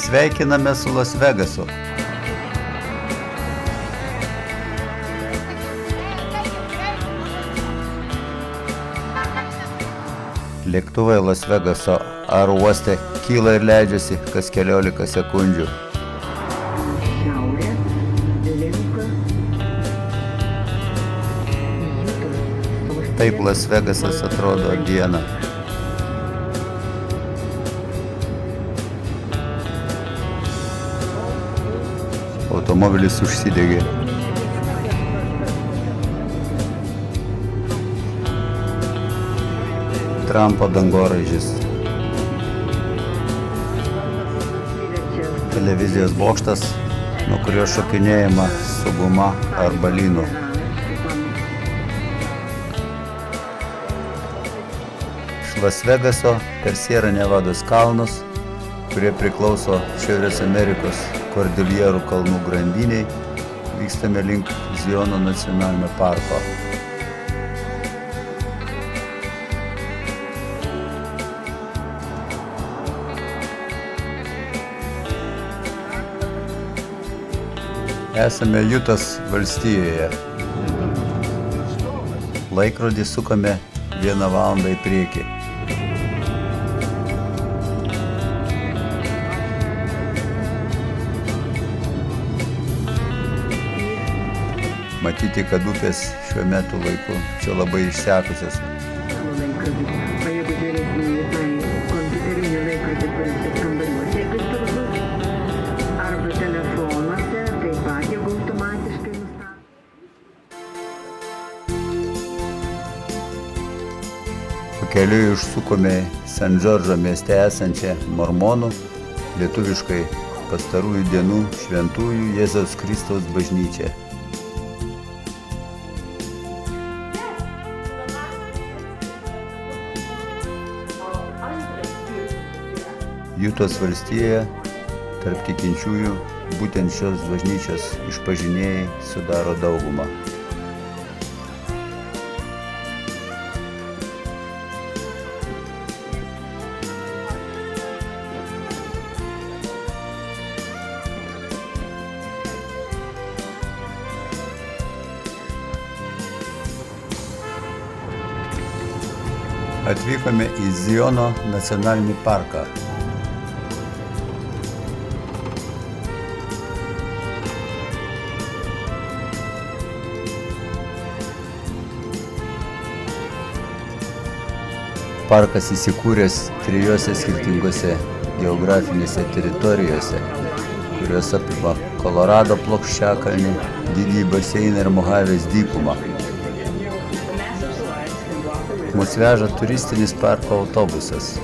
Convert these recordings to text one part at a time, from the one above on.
Sveikiname su Las Vegasu. Lėktuvai Las Vegaso oro uoste kyla ir leidžiasi kas 15 sekundžių. Taip Las Vegasas atrodo dieną. Automobilis užsidegė. Trumpo dangoraižis. Televizijos bokštas, nuo kurio šokinėjama su guma ar balynu. Iš Las Vegaso per Sierra Nevados kalnus, kurie priklauso Šiaurės Amerikos Kordiljerų kalnų grandiniai, vykstame link Ziono nacionalinio parko. Esame Jutos valstijoje. Laikrodį sukame 1 valandą į priekį. Matyti, kad upės šiuo metu laiku čia labai išsekusios. Pakeliui užsukome San Džordžo mieste esančią mormonų, lietuviškai pastarųjų dienų šventųjų Jėzaus Kristaus bažnyčią. Jutos valstijoje tarp tikinčiųjų būtent šios bažnyčios išpažinėjai sudaro daugumą. Atvykome į Ziono nacionalinį parką. Parkas įsikūręs 3 skirtingose geografinėse teritorijose, kurios apima Kolorado plokščiakalnį, Didįjį baseiną ir Mohavės dykumą. Mus veža turistinis parko autobusas.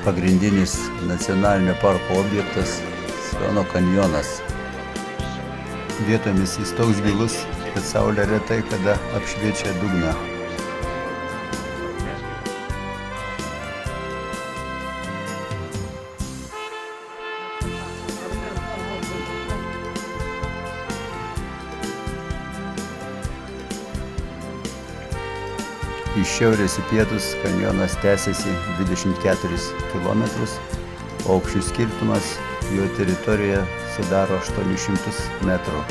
Pagrindinis nacionalinio parko objektas Siono kanjonas. Vietomis jis toks gilus, kad saulė retai kada apšviečia dugną. Iš šiaurės į pietus kanjonas tęsiasi 24 km, o aukščių skirtumas jo teritorijoje sudaro 800 metrų.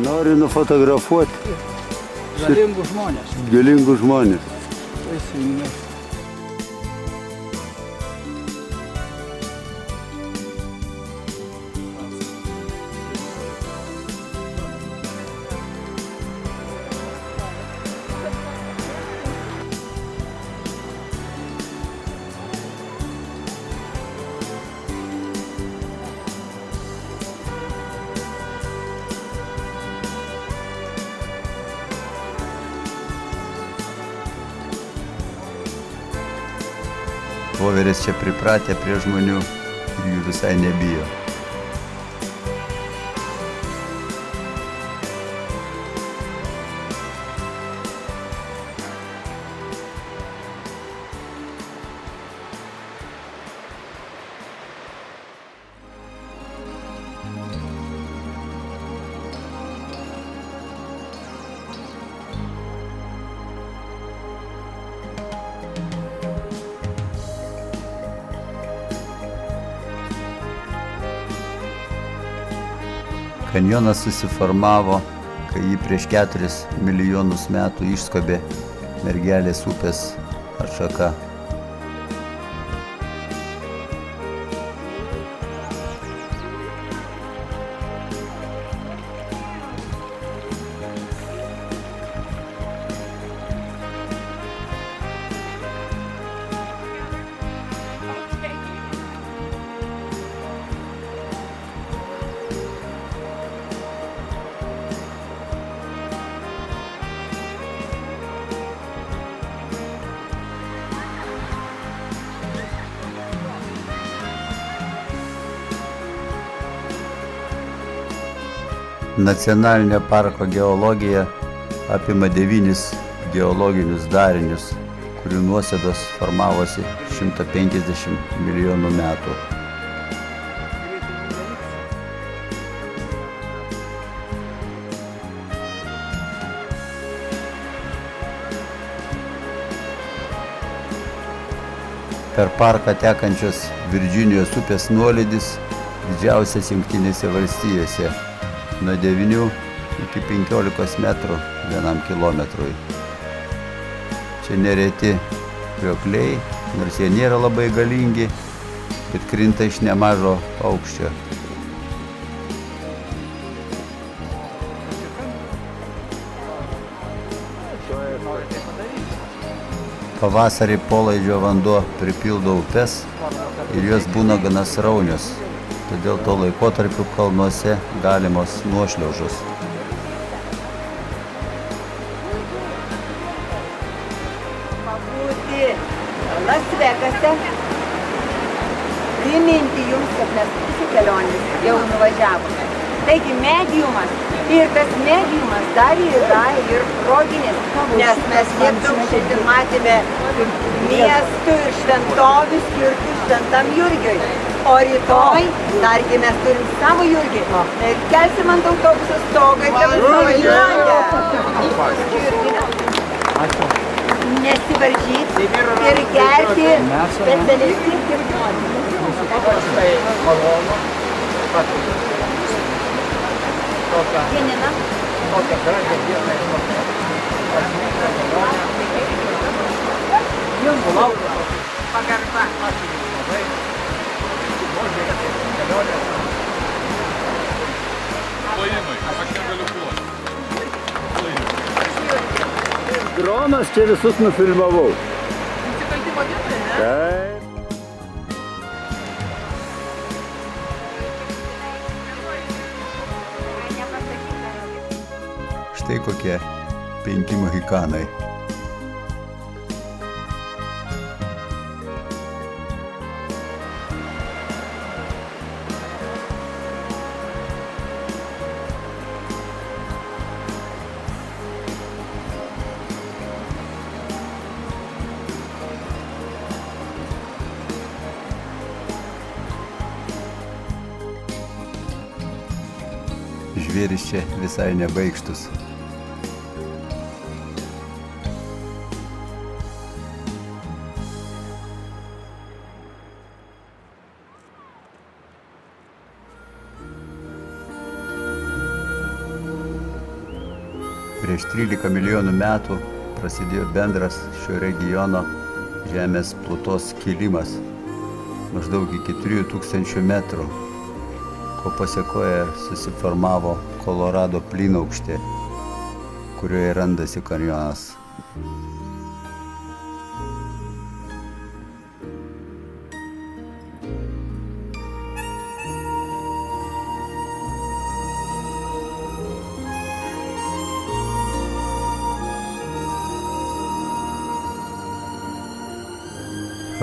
Noriu nufotografuoti galingus žmonės. Voverės čia pripratę prie žmonių ir jų ir visai nebijo. Kanjonas susiformavo, kai jį prieš 4 milijonus metų išskobė Mergelės upės atšaka. Nacionalinio parko geologija apima 9 geologinius darinius, kurių nuosėdos formavosi 150 milijonų metų. Per parką tekančios Virdžinijos upės nuolydis didžiausias Jungtinėse valstijose, nuo 9 iki 15 metrų 1 kilometrui. Čia nereti kriokliai, nors jie nėra labai galingi, bet krinta iš nemažo aukščio. Pavasarį polaidžio vanduo pripildo upes ir jos būna gana sraunios. Todėl to laikotarpiu kalnuose galimos nuošliaužos. Pabūti Las Vegase, priminti jums, kad mes pusę kelionės jau nuvažiavome. Taigi mediumas ir tas mediumas dar yra ir proginis, nes mes tiek daug šiandien matėme miestų ir šventovių skirtų Šventam Jurgiui. O rytoj, dargi mes turim savo Jurgį ir kelsim ant autobuso stogą ir važiuoja. Nesivaržyti ir gerti specialistai ir Janina. Jums pagarba. Plojimai, aš negaliu ploti. Dronas čia visus nufilmavau. Nusikaltimo vietoje, ne? Taip. Štai kokie 5 mohikanai. Žvėris čia visai nebaikštus. Prieš 13 milijonų metų prasidėjo bendras šio regiono žemės plutos kilimas maždaug iki 3000 metrų, ko pasekoje susiformavo Kolorado plynaukštė, kurioje randasi kanjonas.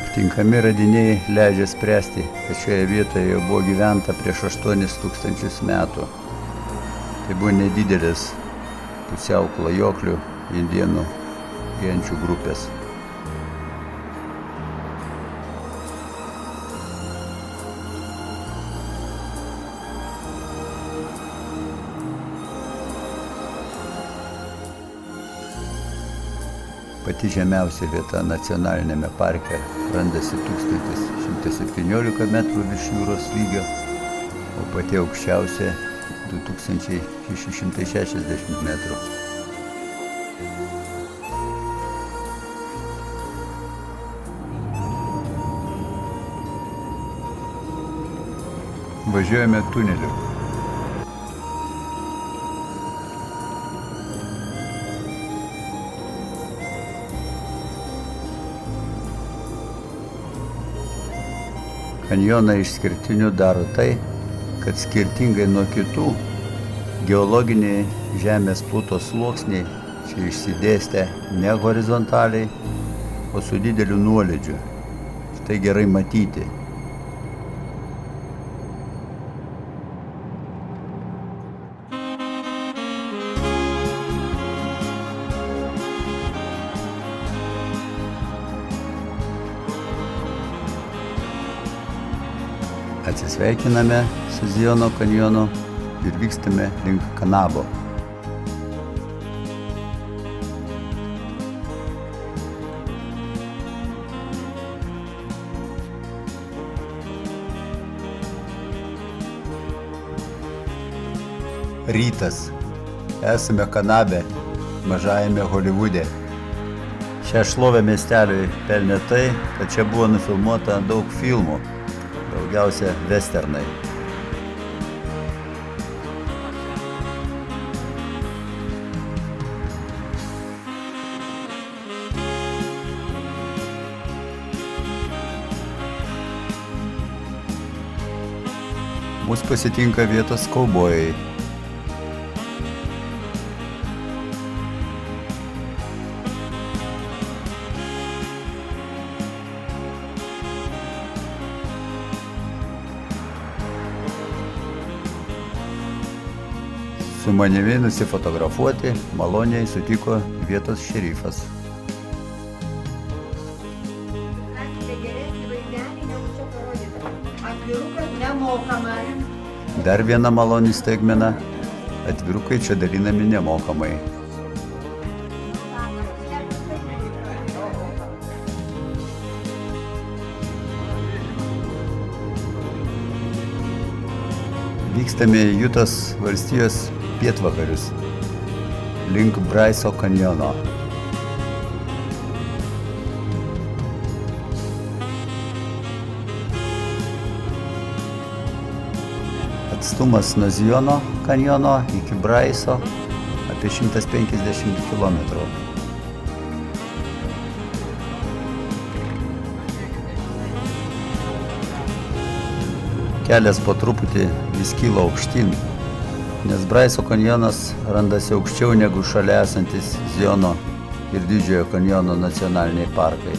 Aptinkami radiniai leidžia spręsti, kad šioje vietoje jau buvo gyventa prieš 8000 metų. Tai buvo nedidelis pusiau klajoklių indėnų genčių grupės. Pati žemiausia vieta nacionalinėme parke randasi 1117 metrų virš jūros lygio, o pati aukščiausia 2660 metrų. Važiuojame tuneliu. Kanjoną išskirtiniu daro tai, kad skirtingai nuo kitų, geologiniai žemės plutos sluoksniai čia išsidėstę ne horizontaliai, o su dideliu nuolydžiu. Tai gerai matyti. Atsisveikiname su Zijono kanjonu ir vykstame link Kanabo. Rytas. Esame Kanabe, mažajame Holivude. Šią šlovę miesteliui pelnė tai, kad čia buvo nufilmuota daug filmų. Daugiausia westernai. Mus pasitinka vietos kaubojai. Su manimi nusifotografuoti maloniai sutiko vietos šerifas. Rasite geresnį vaizdelį negu čia parodyta. Atvirukas nemokamas. Dar viena maloni staigmena. Atvirukai čia dalinami nemokamai. Vykstame į Jutos valstijos pietvakarius, link Braiso kanjono. Atstumas nuo Zijono kanjono iki Braiso apie 150 km. Kelias po truputį vis kyla aukštyn, nes Braiso kanjonas randasi aukščiau negu šalia esantis Zijono ir Didžiojo kanjono nacionaliniai parkai.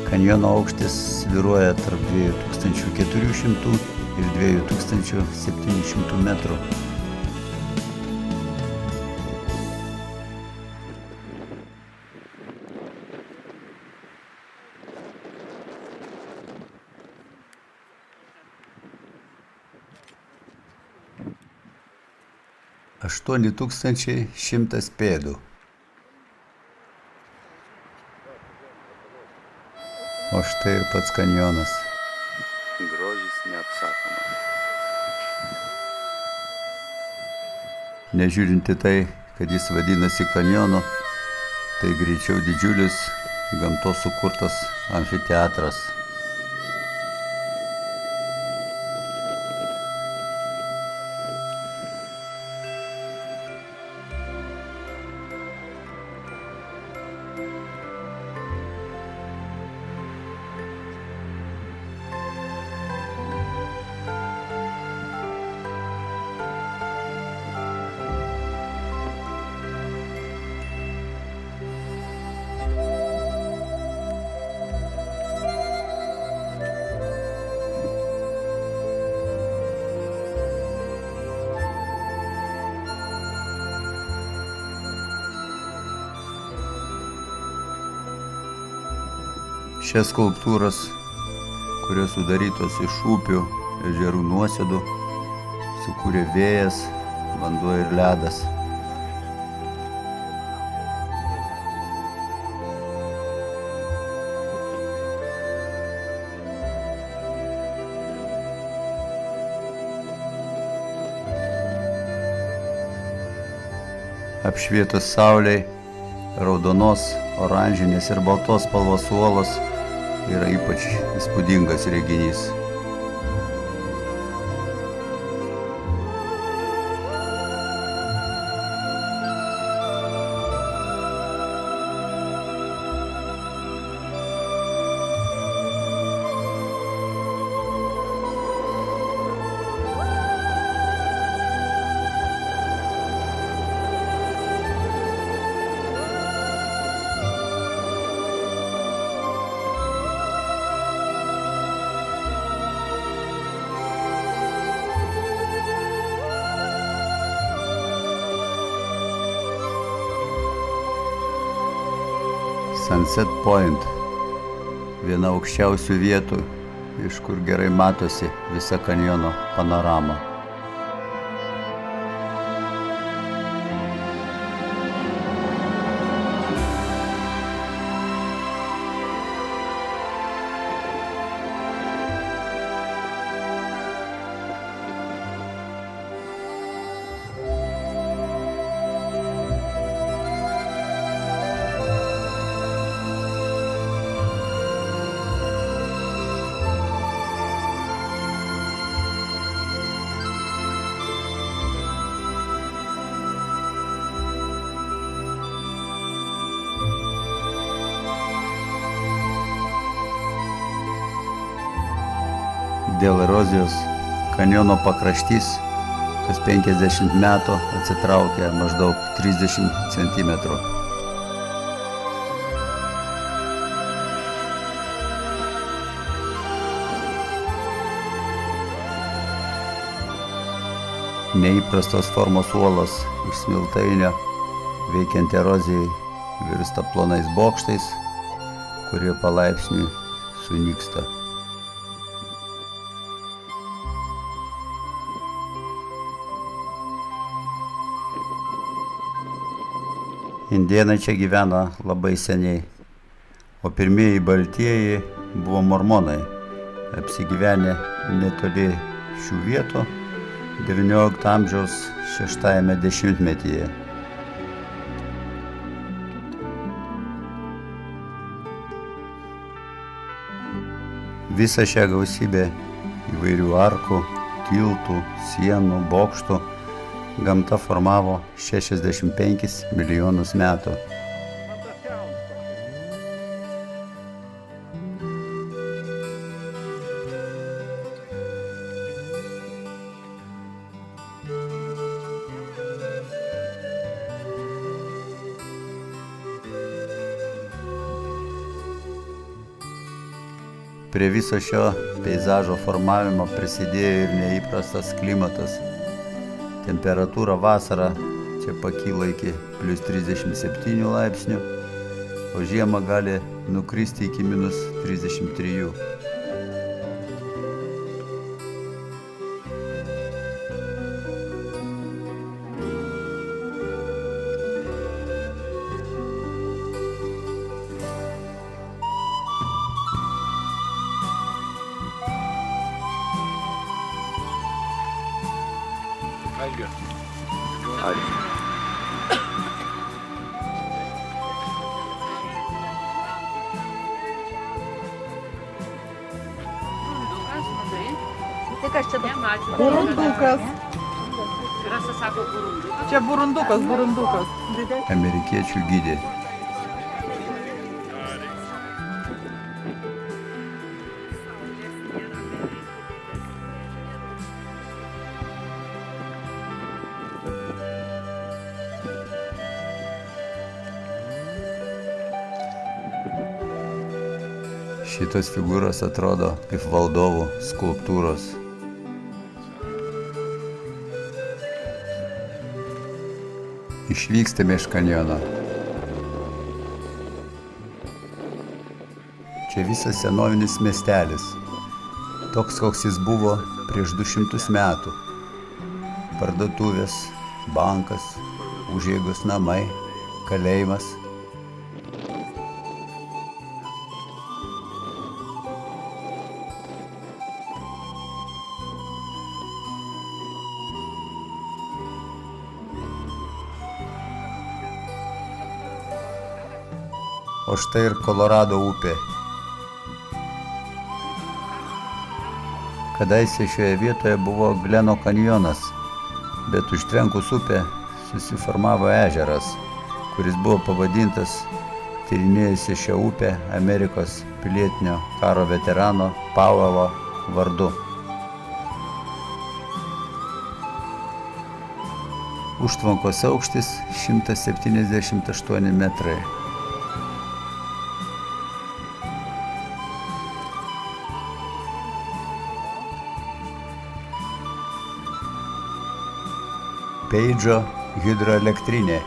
Kanjono aukštis svyruoja tarp 2400 ir 2700 metrų. Aštuoni 8100 pėdų. O štai ir pats kanjonas. Grožis neapsakomas. Nežiūrinti tai, kad jis vadinasi kanjonu, tai greičiau didžiulis gamtos sukurtas amfiteatras. Šias skulptūras, kurios sudarytos iš upių, ežerų nuosėdų, sukūrė vėjas, vanduo ir ledas. Apšvietus saulei, raudonos, oranžinės ir baltos spalvos uolos yra ypač įspūdingas reginys. Sunset Point – viena aukščiausių vietų, iš kur gerai matosi visa kanjono panorama. Dėl erozijos kanjono pakraštys kas 50 metų atsitraukia maždaug 30 cm. Neįprastos formos uolos iš smiltainio veikiant erozijai virsta plonais bokštais, kurie palaipsniui sunyksta. Indėnai čia gyveno labai seniai, o pirmieji baltieji buvo mormonai, apsigyvenę netoli šių vietų XIX amžiaus 6 dešimtmetyje. Visą šią gausybę įvairių arkų, tiltų, sienų, bokštų gamta formavo 65 milijonus metų. Prie viso šio peizažo formavimo prisidėjo ir neįprastas klimatas. Temperatūra vasarą čia pakyla iki +37 laipsnių, o žiemą gali nukristi iki -33. Ačiū. Ačiū. Tai kas čia dabar? Burundukas. Čia burundukas. Amerikiečių gidė. Šitos figūros atrodo kaip valdovų skulptūros. Išvykstame iš kanjono. Čia visas senovinis miestelis. Toks, koks jis buvo prieš 200 metų. Parduotuvės, bankas, užeigos namai, kalėjimas. O štai ir Kolorado upė. Kadaise šioje vietoje buvo Gleno kanjonas, bet užtvenkus upę susiformavo ežeras, kuris buvo pavadintas tyrinėjusi šią upę Amerikos pilietinio karo veterano Pauelo vardu. Užtvankos aukštis 178 metrai. Peidžo hidroelektrinė.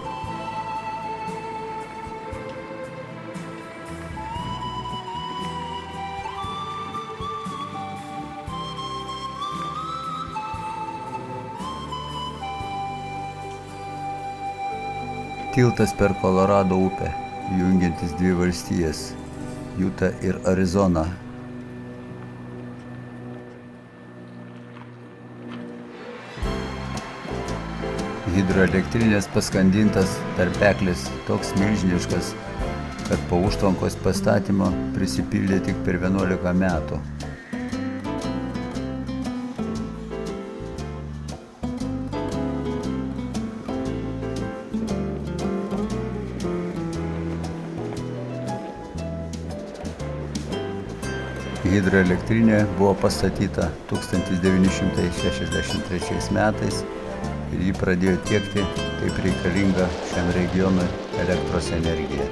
Tiltas per Kolorado upę, jungiantis dvi valstijas – Jutą ir Arizoną. Hidroelektrinės paskandintas tarpeklis toks milžiniškas, kad po užtvankos pastatymo prisipildė tik per 11 metų. Hidroelektrinė buvo pastatyta 1963 metais ir jį pradėjo tiekti kaip reikalinga šiam regionui elektros energija.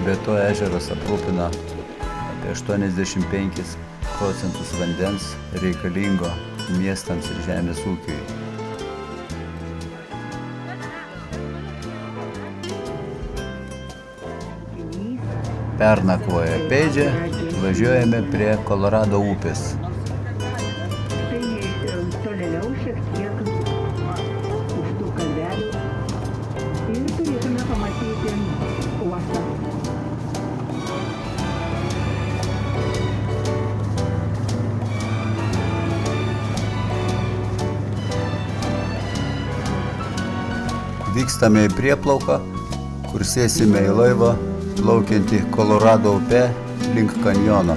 Be to ežeras aprūpina apie 85% vandens reikalingo miestams ir žemės ūkiui. Pernakvoję Peidže, važiuojame prie Kolorado upės. Tai tolėliau šiek tiek už tų kalvelių ir turėtume pamatyti uostą. Vykstame į prieplauką, kur sėsime į laivą plaukiantį Kolorado upe link kanjono.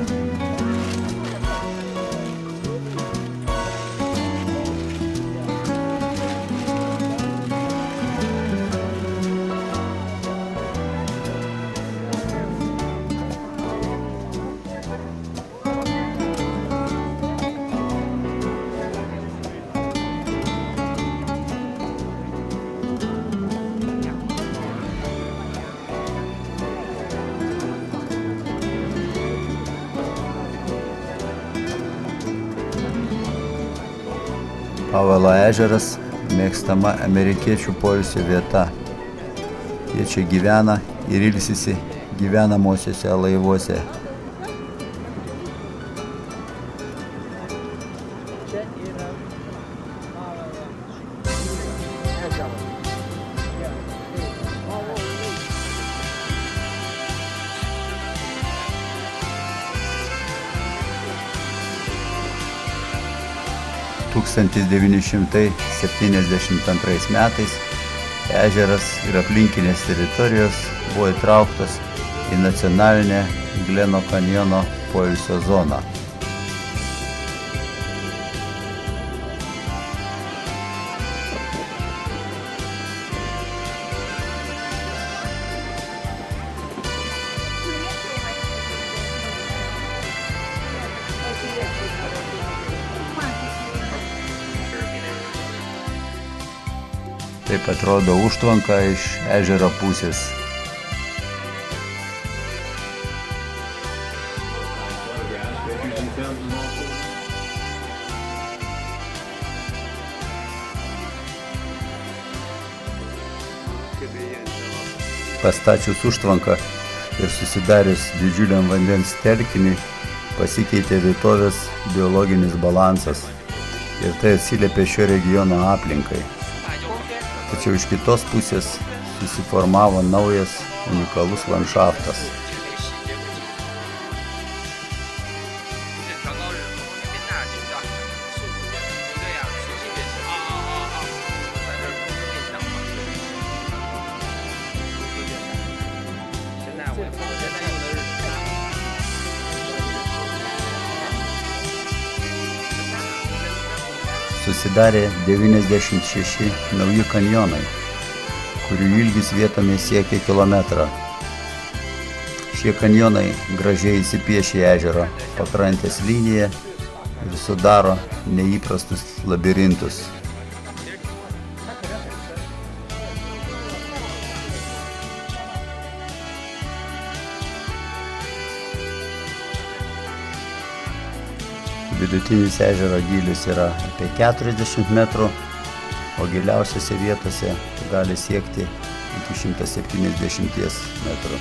Pauelo ežeras mėgstama amerikiečių poilsio vieta. Jie čia gyvena ir ilsisi gyvenamosiuose laivuose. – 1972 metais Ežeras ir aplinkinės teritorijos buvo įtrauktos į nacionalinę Gleno kanjono poilsio zoną. Taip atrodo užtvanka iš ežero pusės. Pastačius užtvanką ir susidarius didžiuliam vandens telkiniui pasikeitė vietovės biologinis balansas ir tai atsiliepė šio regiono aplinkai. Tačiau iš kitos pusės susiformavo naujas unikalus landšaftas. Susidarė 96 nauji kanjonai, kurių ilgis vietomis siekia kilometrą. Šie kanjonai gražiai įsipiešė į ežero pakrantės liniją ir sudaro neįprastus labirintus. Vidutinis ežero gylis yra apie 40 metrų, o giliausiose vietose gali siekti iki 170 metrų.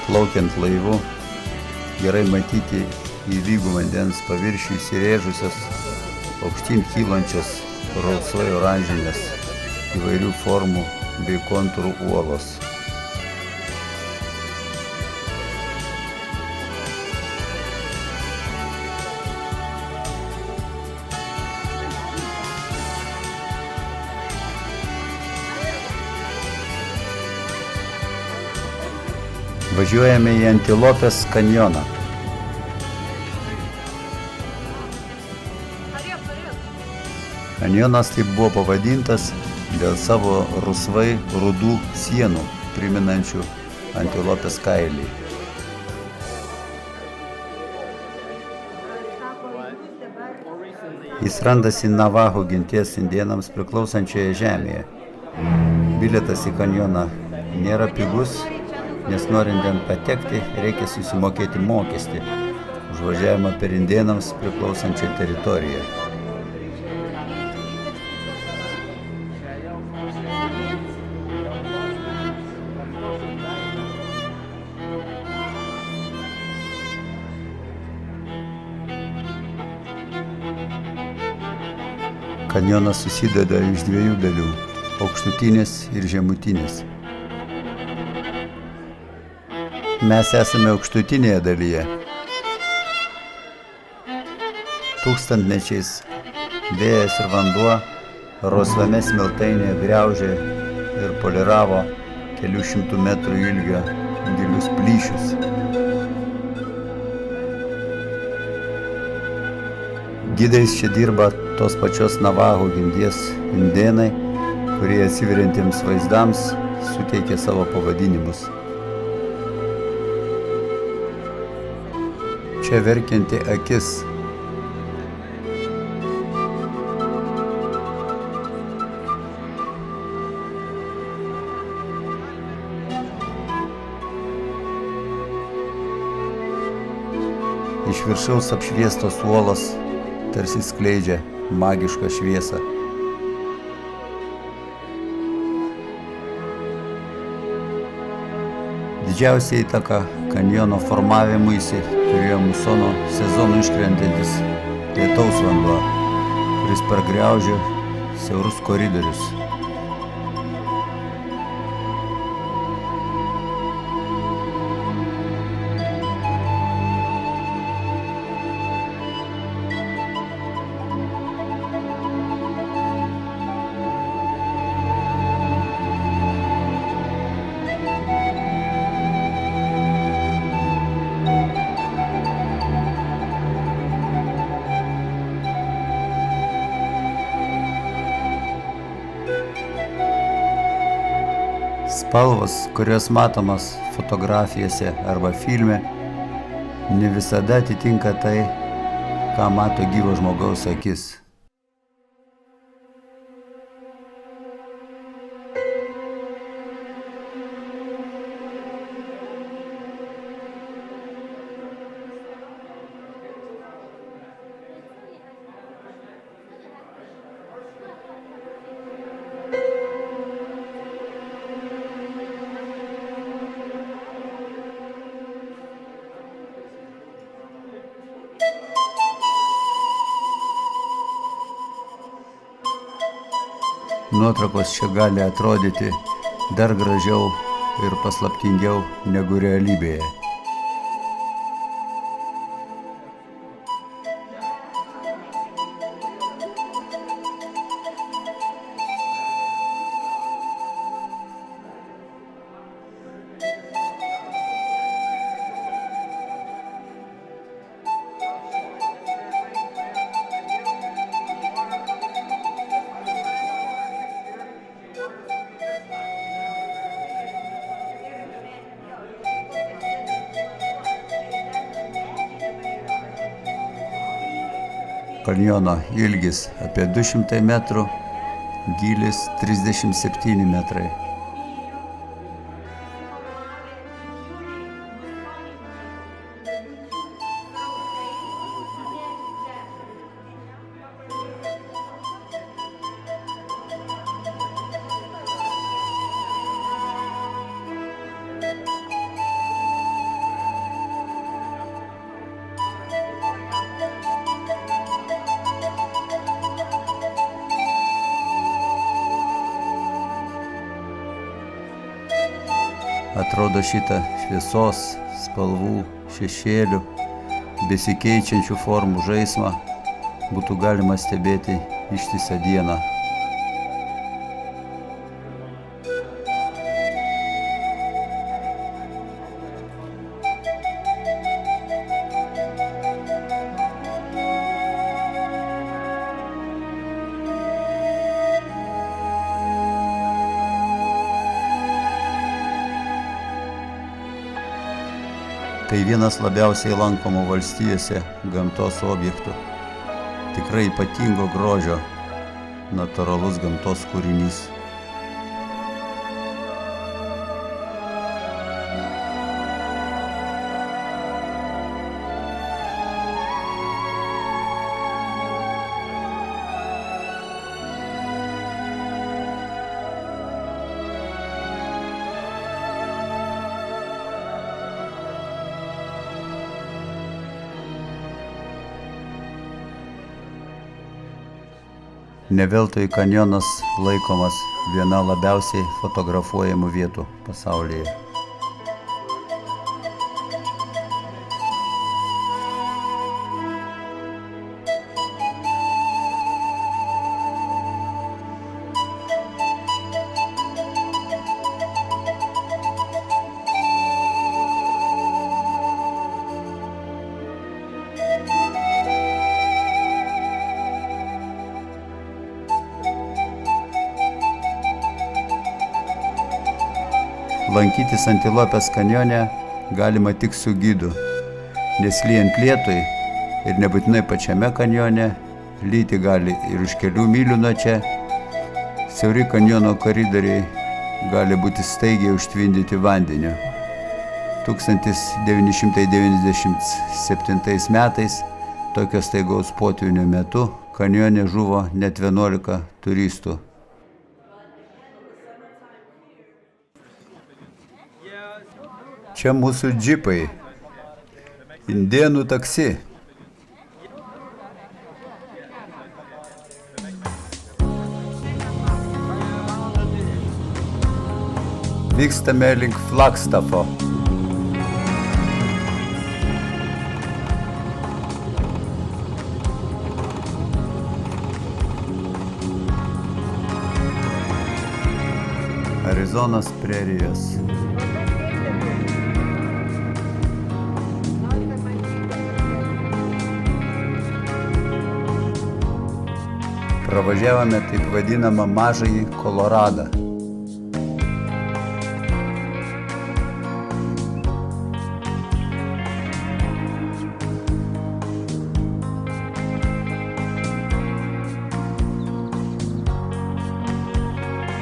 Plaukiant laivu, gerai matyti į lygų vandens paviršių įsirėžusios, aukštyn kylančios rausvai oranžinės įvairių formų bei kontūrų uolos. Važiuojame į Antilopės kanjoną. Kanjonas taip buvo pavadintas dėl savo rusvai rudų sienų, priminančių antilopės kailį. Jis randasi Navaho genties indėnams priklausančioje žemėje. Bilietas į kanjoną nėra pigus, nes norint ten patekti, reikia susimokėti mokestį už važiavimą per indėnams priklausančią teritoriją. Kanjonas susideda iš dviejų dalių – aukštutinės ir žemutinės. Mes esame aukštutinėje dalyje. Tūkstantmečiais vėjas ir vanduo rausvame smiltainėje griaužė ir poliravo kelių šimtų metrų ilgio gilius plyšius. Gidais čia dirba tos pačios Navaho genties indėnai, kurie atsiveriantiems vaizdams suteikė savo pavadinimus. Čia verkianti akis. Iš viršaus apšviestos uolos tarsi skleidžia magišką šviesą. Didžiausią įtaką kanjono formavimuisi turėjo musono sezonų iškrentantis lietaus vanduo, kuris pargriaužė siaurus koridorius. Spalvos, kurios matomas fotografijose arba filme, ne visada atitinka tai, ką mato gyvo žmogaus akis. Nuotraukos čia gali atrodyti dar gražiau ir paslaptingiau negu realybėje. Kanjono ilgis apie 200 metrų, gylis 37 metrai. Atrodo šitą šviesos, spalvų, šešėlių, besikeičiančių formų žaismą būtų galima stebėti ištisą dieną. Tai vienas labiausiai lankomų valstijose gamtos objektų. Tikrai ypatingo grožio, natūralus gamtos kūrinys. Ne veltui kanjonas laikomas viena labiausiai fotografuojamų vietų pasaulyje. Lankytis Antilopės kanjone galima tik su gidu, nes lyjant lietui ir nebūtinai pačiame kanjone, lyti gali ir už kelių mylių nuo čia. Siauri kanjono koridoriai gali būti staigiai užtvindyti vandeniu. 1997 metais tokio staigaus potvynio metu kanjone žuvo net 11 turistų. Čia mūsų džipai, indėnų taksi. Vykstame link Flagstaffo. Arizonos prerijos. Pravažiavome taip vadinamą mažąjį Koloradą.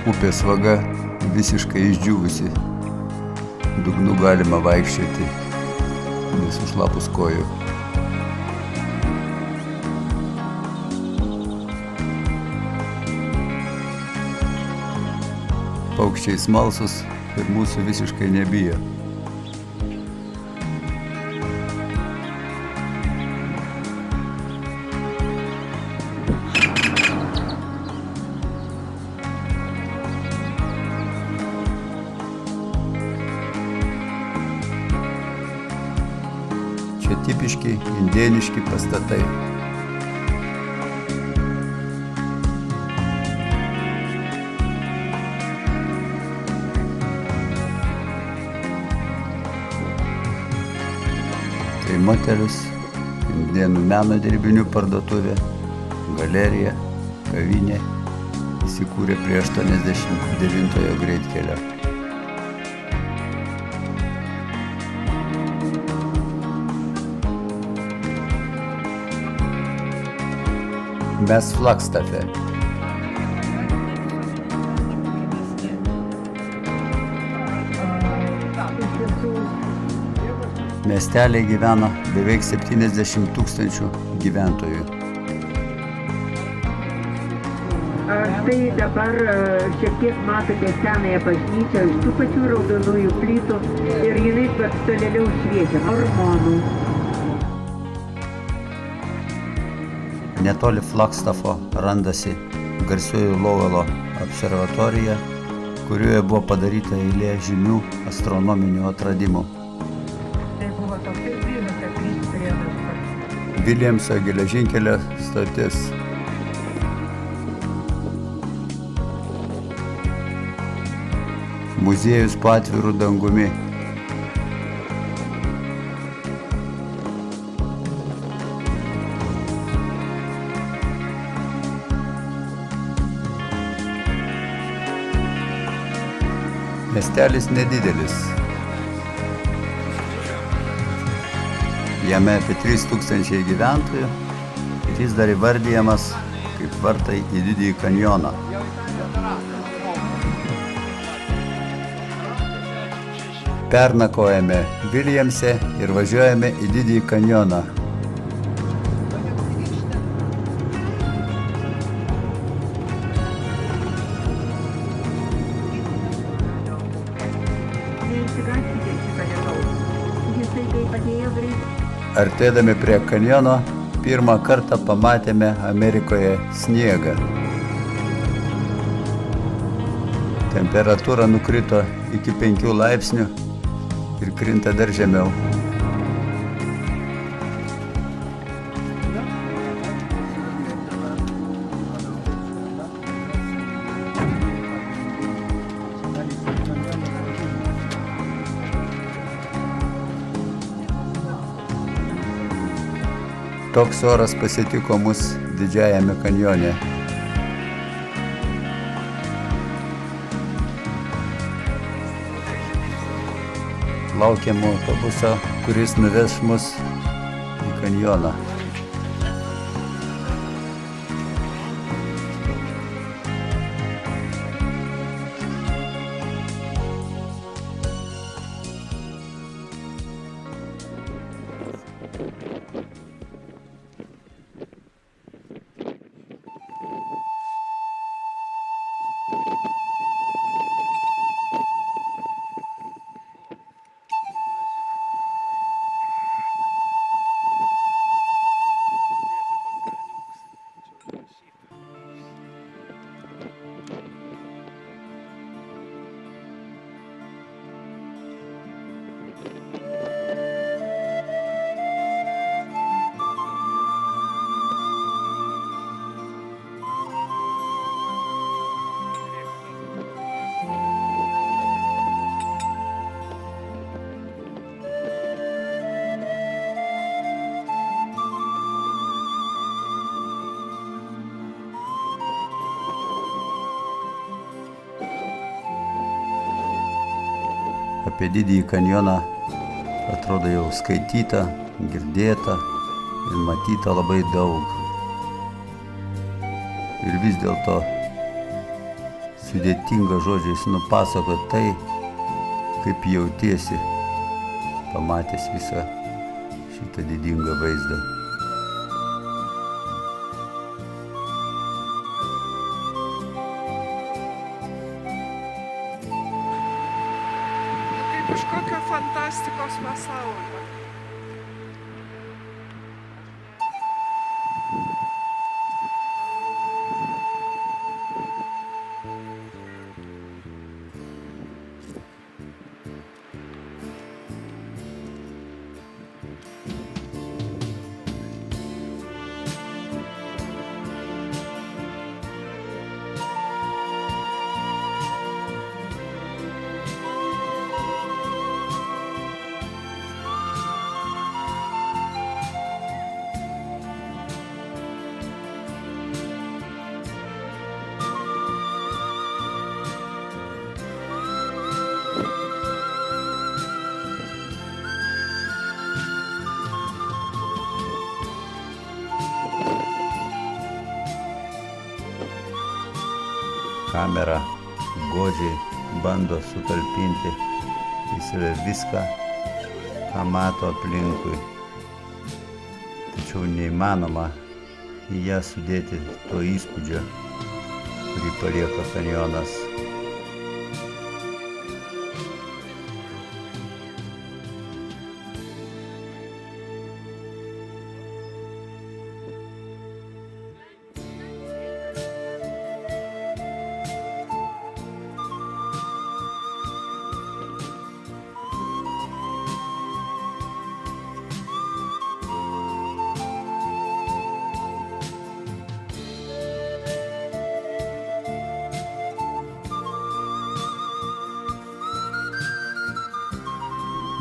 Upės vaga visiškai išdžiūvusi. Dugnu galima vaikščioti, nesušlapus kojų. Paukščiai smalsus ir mūsų visiškai nebijo. Čia tipiški indėniški pastatai. Tai motelis, indėnų meno dirbinių parduotuvė, galerija, kavinė, įsikūrė prie 89 greitkelio. Mes Flagstafe. Miestelyje gyvena beveik 70 000 gyventojų. Štai dabar šiek tiek matote senąją bažnyčią iš tų pačių raudonųjų plytų ir jinai tolėliau šviečia mormonų. Netoli Flagstafo randasi garsioji Lowello observatorija, kurioje buvo padaryta eilė žymių astronominių atradimų. Viljamso geležinkelio stotis. Muziejus po atviru dangumi. Miestelis nedidelis. Jame apie 3000 gyventojų ir jis dar įvardijamas kaip vartai į Didįjį kanjoną. Pernakvojame Viljamse ir važiuojame į Didįjį kanjoną. Artėdami prie kanjono, pirmą kartą pamatėme Amerikoje sniegą. Temperatūra nukrito iki 5 laipsnių ir krinta dar žemiau. Toks oras pasitiko mus Didžiajame kanjone. Laukiam autobuso, kuris nuves mus į kanjoną. Apie Didįjį kanjoną atrodo jau skaityta, girdėta ir matyta labai daug. Ir vis dėlto sudėtinga žodžiais nupasakoti tai, kaip jautiesi, pamatęs visą šitą didingą vaizdą. Kaip iš kokio fantastikos pasaulio. Kamera godžiai bando sutalpinti į save viską, ką mato aplinkui. Tačiau neįmanoma į ją sudėti to įspūdžio, kurį palieka kanjonas.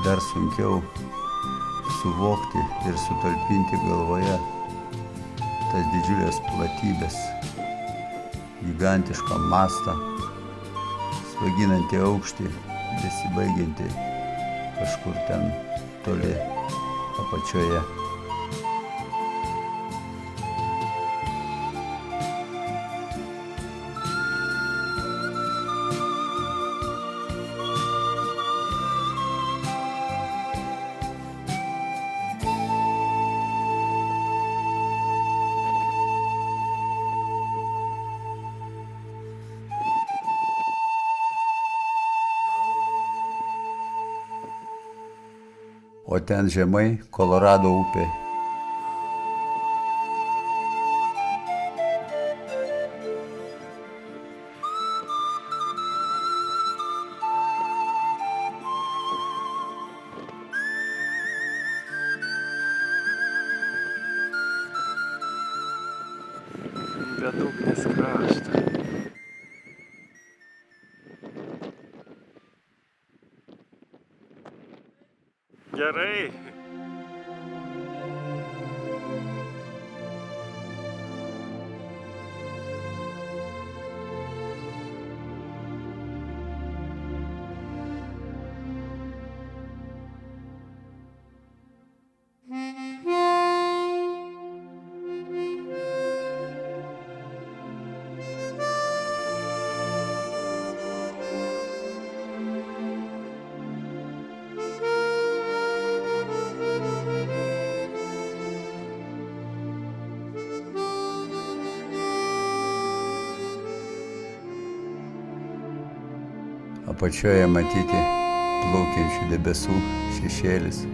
Dar sunkiau suvokti ir sutalpinti galvoje tas didžiulės platybės, gigantišką mastą, svaginantį aukštį, besibaigiantį kažkur ten toli apačioje. O ten žemai Kolorado upė. Bedugnės kraštą. Gerai. Apačioje matyti plaukiančių debesų šešėlis.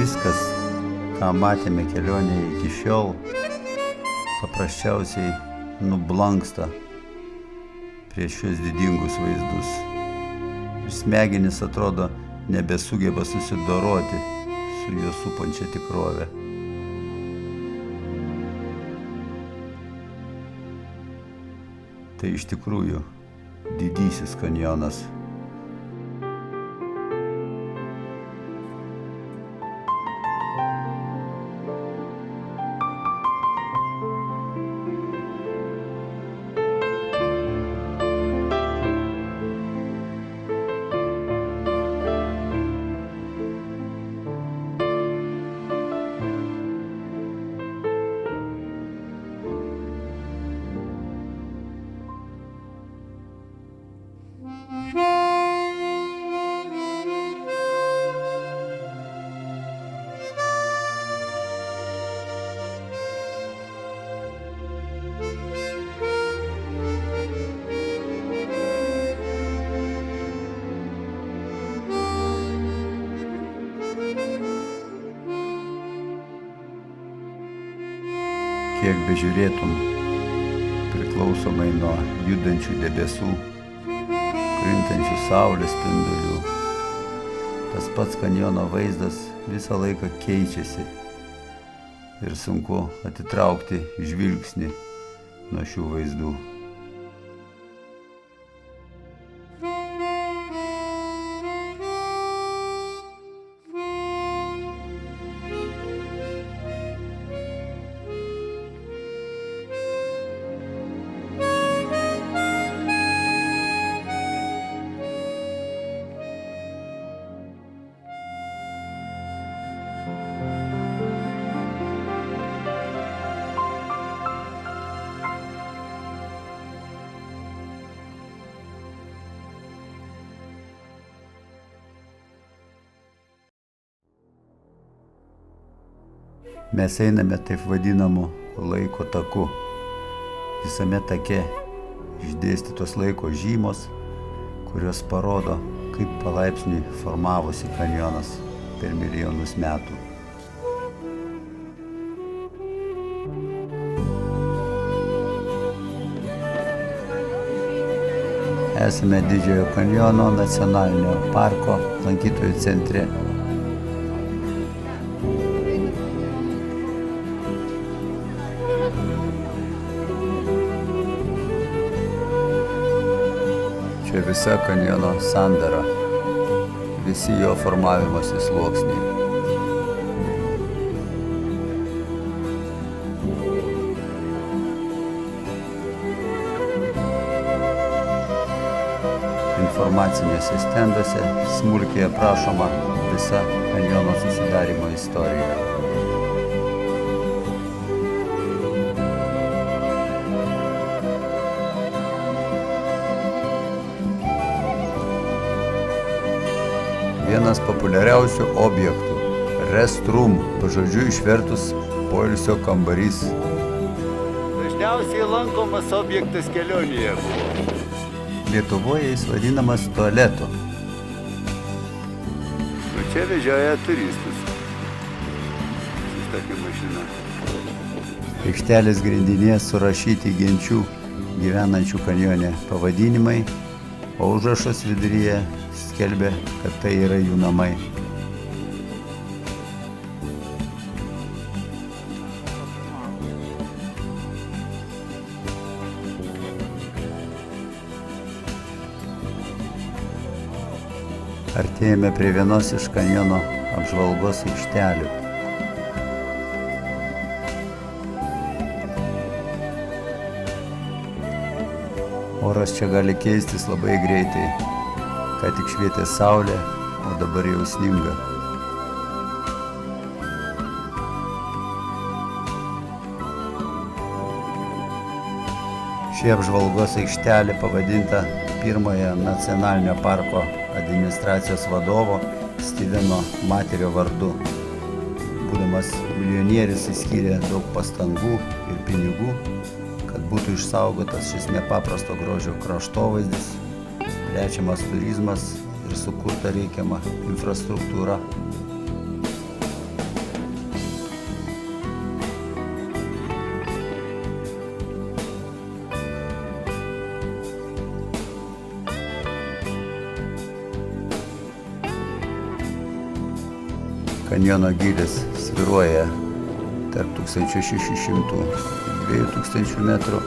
Viskas, ką matėme kelionėje iki šiol, paprasčiausiai nublanksta prieš šios didingus vaizdus. Ir smegenys atrodo nebesugeba susidoroti su juos supančia tikrove. Tai iš tikrųjų didysis kanjonas. Kiek bežiūrėtum, priklausomai nuo judančių debesų, krintančių saulės spindulių, tas pats kanjono vaizdas visą laiką keičiasi ir sunku atitraukti žvilgsnį nuo šių vaizdų. Mes einame taip vadinamu laiko taku. Visame take išdėstytos laiko žymos, kurios parodo, kaip palaipsniui formavosi kanjonas per milijonus metų. Esame Didžiojo kanjono nacionalinio parko lankytojų centre. Čia visa kanjono sandara, visi jo formavimosi sluoksniai. Informacinėse stenduose smulkiai aprašoma visa kanjono susidarymo istorija. Vienas populiariausių objektų – restroom, pažodžiu išvertus poilsio kambarys. Dažniausiai lankomas objektas kelionėje buvo. Lietuvoje jis vadinamas tualetu. Čia vežioja turistus. Tokia mašina. Aikštelės grindinėje surašyti genčių gyvenančių kanjone pavadinimai, o užrašas viduryje skelbia, kad tai yra jų namai. Artėjame prie vienos iš kanjono apžvalgos aikštelių. Oras čia gali keistis labai greitai. Ką tik švietė saulė, o dabar jau sninga. Ši apžvalgos aikštelė pavadinta pirmojo nacionalinio parko administracijos vadovo Steveno Materio vardu. Būdamas milijonierius jis skyrė daug pastangų ir pinigų, kad būtų išsaugotas šis nepaprasto grožio kraštovaizdis, plečiamas turizmas ir sukurta reikiama infrastruktūra. Kanjono gylis svyruoja tarp 1600 ir 2000 metrų.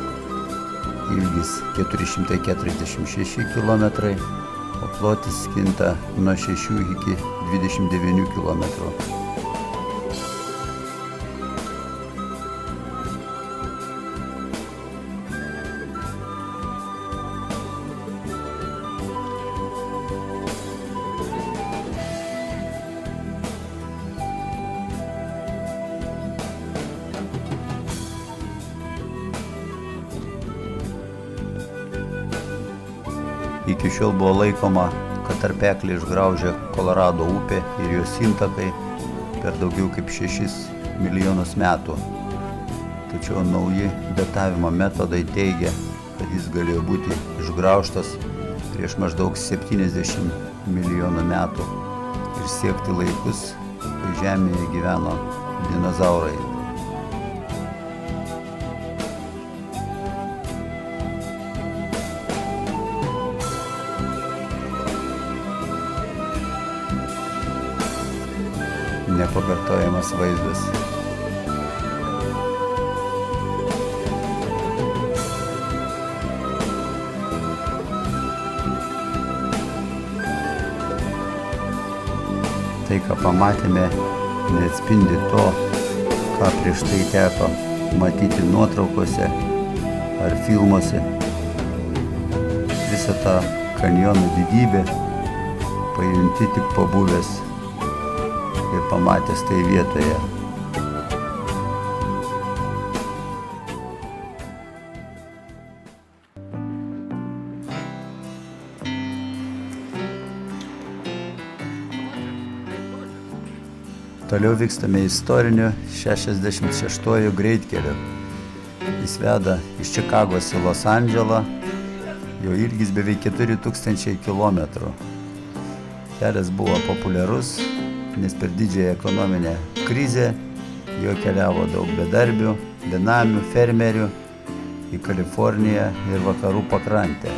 ilgis 446 km, o plotis kinta nuo 6 iki 29 km. Iki šiol buvo laikoma, kad tarpeklį išgraužė Kolorado upė ir jos intakai per daugiau kaip 6 milijonus metų. Tačiau nauji datavimo metodai teigia, kad jis galėjo būti išgraužtas prieš maždaug 70 milijonų metų ir siekti laikus, kai Žemėje gyveno dinozaurai. Nepakartojamas vaizdas. Tai, ką pamatėme, neatspindi to, ką prieš tai teko matyti nuotraukose ar filmuose. Visą tą kanjono didybę pajunti tik pabuvęs ir pamatęs tai vietoje. Toliau vykstame istoriniu 66 greitkeliu. Jis veda iš Čikagos į Los Andželą, jo ilgis beveik 4000 km. Kelias buvo populiarus, nes per didžiąją ekonominę krizę jo keliavo daug bedarbių, benamių, fermerių į Kaliforniją ir vakarų pakrantę.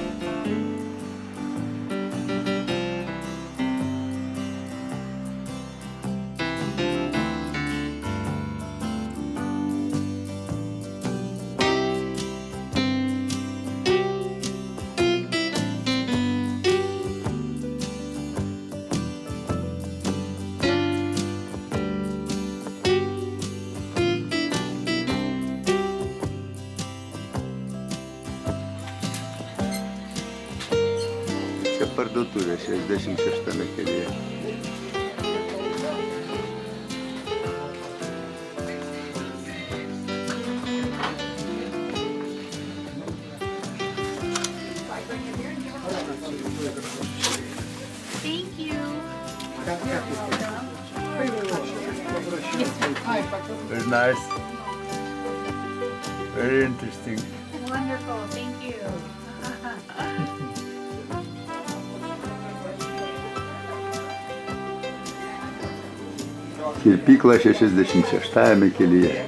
Čia parduotuvė 66 kelyje. Thank you. Very nice. Very interesting. Wonderful. Thank you. Kirpykla 66 kelyje.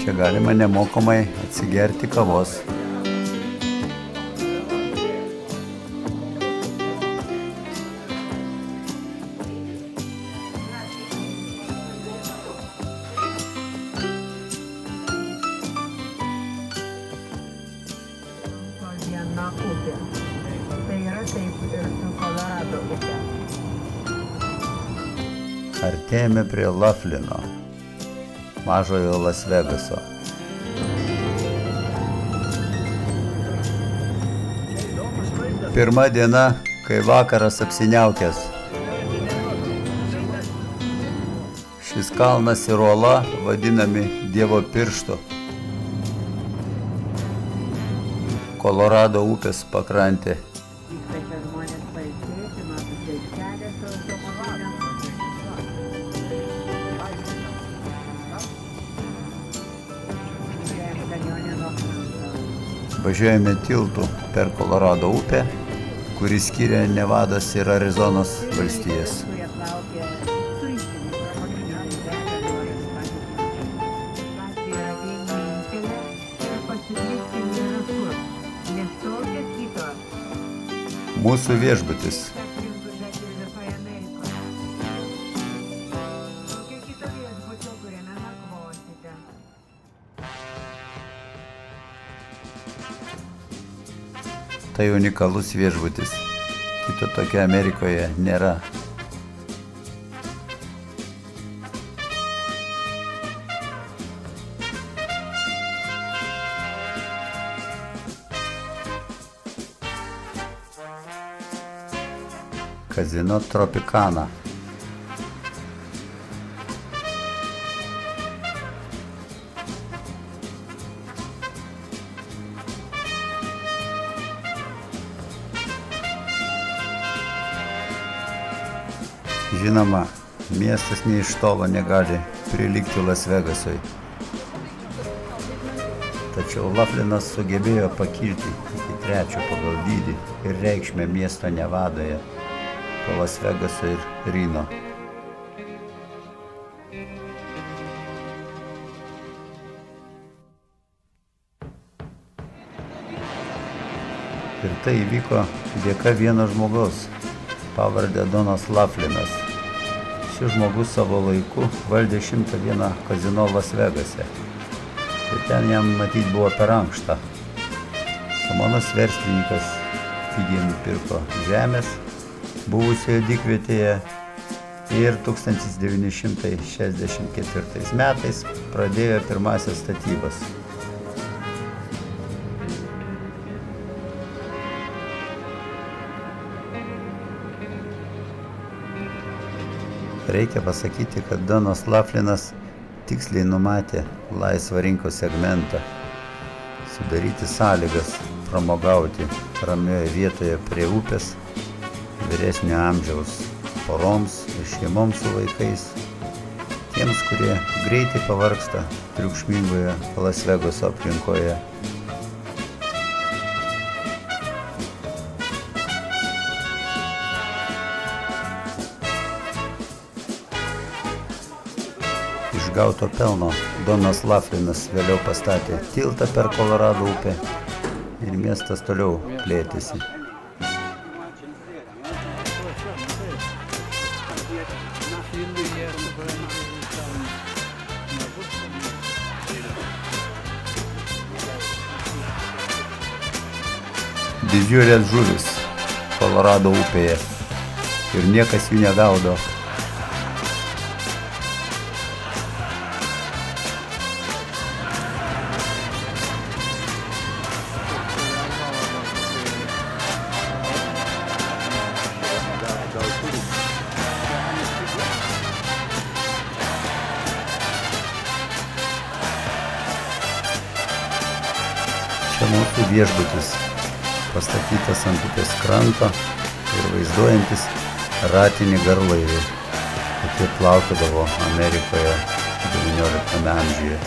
Čia galima nemokamai atsigerti kavos. Viena upė. Tai yra taip ir su Kolorado upė. Artėjame prie Laughlino, mažojo Las Vegaso. Pirma diena, kai vakaras apsiniaukęs. Šis kalnas ir uola vadinami Dievo pirštu. Kolorado upės pakrantė. Vyksta žmonės pailsėti, matosi aikštelė su automobiliu. Kanione Laughlino. Važiuojame tiltu per Kolorado upę, kuris skiria Nevados ir Arizonos valstijas. Kurie plaukė turistinių pramoninių laivelių Norijos vandenyje. Latvija yra vienintelė ir pasilikti nėra kur, nes tokia kito. Mūsų viešbutis. Aplinkui, bet ir visoje Amerikoje. Tokio kito viešbučio, kuriame nakvosite. Tai unikalus viešbutis. Kito tokio Amerikoje nėra. Kazino Tropicana. Žinoma, miestas nei iš tolo negali prilygti Las Vegasui. Tačiau Laughlin sugebėjo pakilti iki 3 pagal dydį ir reikšmę miesto Nevadoje po Las Vegaso ir Reno. Ir tai įvyko dėka vieno žmogaus, pavardę Donas Laughlinas. Šis žmogus savo laiku valdė 101 kazino Las Vegase. Ir ten jam matyt buvo per ankšta. Samanas verslininkas pigiai nupirko žemės buvusioje dykvietėje ir 1964 metais pradėjo pirmąsias statybas. Reikia pasakyti, kad Donas Laughlinas tiksliai numatė laisvą rinkos segmentą, sudaryti sąlygas pramogauti ramioje vietoje prie upės vyresnio amžiaus poroms ir šeimoms su vaikais, tiems, kurie greitai pavargsta triukšmingoje Las Vegaso aplinkoje. Iš gauto pelno Donas Laughlinas vėliau pastatė tiltą per Kolorado upę ir miestas toliau plėtėsi. Didžiulės žuvis Kolorado upėje ir niekas jų negaudo. Čia mūsų viešbutis, pastatytas ant upės kranto ir vaizduojantis ratinį garlaivį, kokie plaukiodavo Amerikoje XIX amžiuje.